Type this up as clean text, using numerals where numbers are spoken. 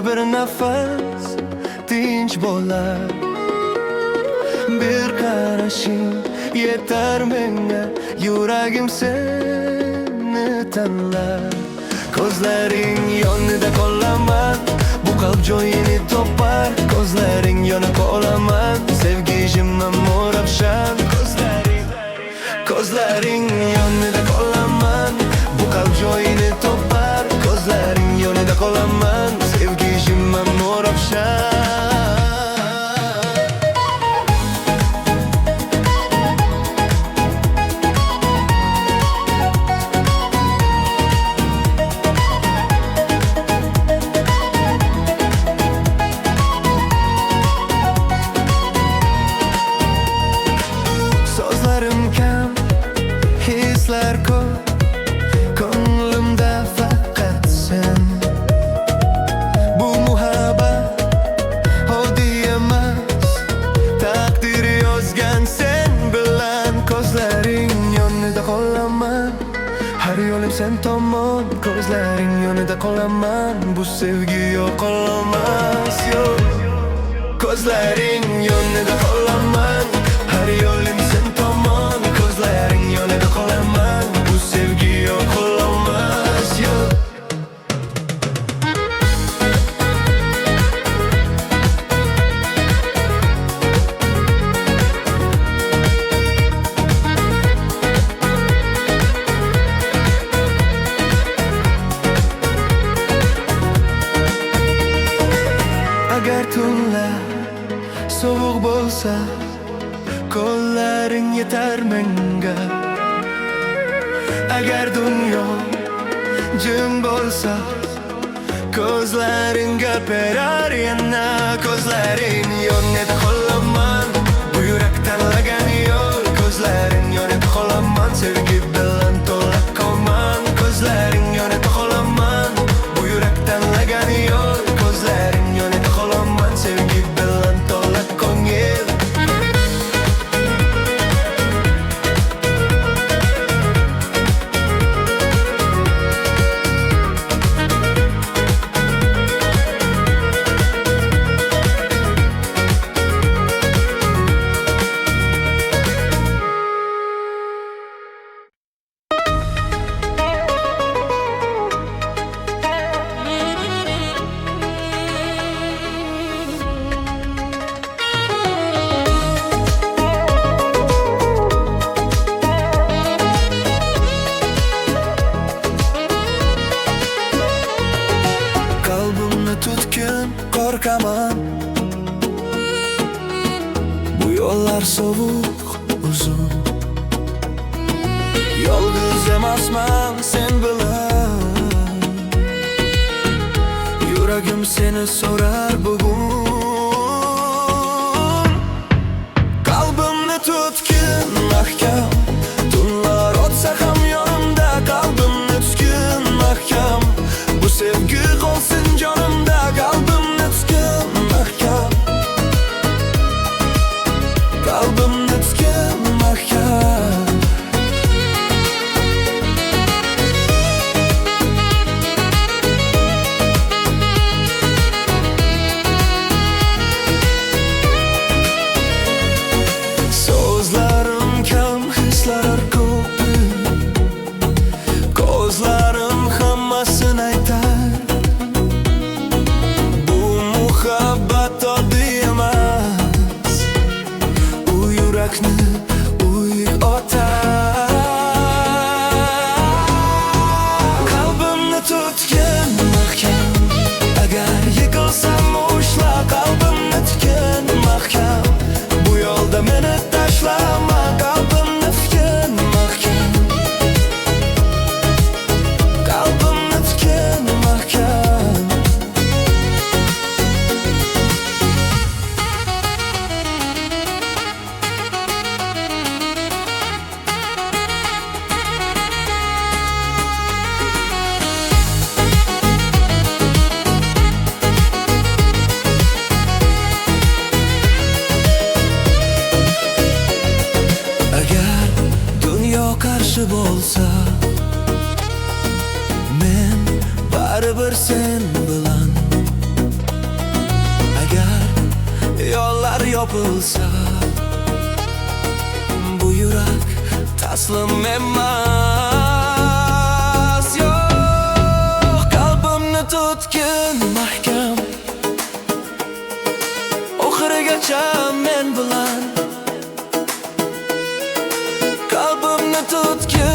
bir nafas tinch bo'lar. Bir qarashing yetar menga, yuragim seni tanlar. Ko'zlaring yonida qolaman, bu qalb joyini topar. Ko'zlaring yonib qolaman, sevgi jimman ravshan. Ko'zlaring yonida qolaman, bu qalb joyini topar. Ko'zlaring yonida qolaman, sevgi jimman ravshan. Sozlarim kam, hislar ko'p, ko'nglimda faqat sen. Bu muhabbat oddiy emas, taqdir yozgan sen bilan. Ko'zlaring yonida qolaman, har yo'lim sen tomon. Ko'zlaring yonida qolaman, bu sevgi yo'qolmas, yo'q. Ko'zlaring yonida qolaman, har yo'lim sen tomon. Ko'zlaring yonida qolaman, bu sevgi yo'qolmas, yo'q. Agar tunlar sovuq bo'lsa, qo'llaring yetar menga. Agar dunyo jim bo'lsa, ko'zlaring gapirar yana. Ko'zlaring yonida qolaman, bu yurak tanlagan yo'l. Ko'zlaring yonida qolaman, sevgi bilan to'la qolman. Ko'zlaring yonida qolaman, bu yurak tanlagan yo'l. Ko'zlaring yonida qolaman, sevgi bilan to'la ko'ngil. Qalbimni tutgin, qo'rqaman. Bu yo'llar sovuq, uzun. Yolg'iz emasman sen bilan. Yuragim seni so'rar bugun. Qalbimni tutgin, mahkam. Tunlar o'tsa ham yonimda. Qalbimni tutgin, mahkam. Bu sevgi qolsin jonimda. Qalbimni tutgin, mahkam. Qalbimni tutgin, mahkam. So'zlarim kam, hislar ko'p. Ko'zlarim hammasini aytar. Bu muhabbat oddiy emas, u yurakni uyg'otar. Qalbimni tutgin, mahkam. Agar yiqilsam ushla. Qalbimni tutgin, mahkam. Bu yo'lda meni tashlama. Qalbimni tutgin, mahkam. Qalbimni tutgin, mahkam. Agar dunyo qarshi bo'lsa, men baribir sen bilan. topilsa, bu yurak taslim emas. Yo'q, qalbimni tutgin mahkam, oxirigacha men bilan. Qalbimni tutgin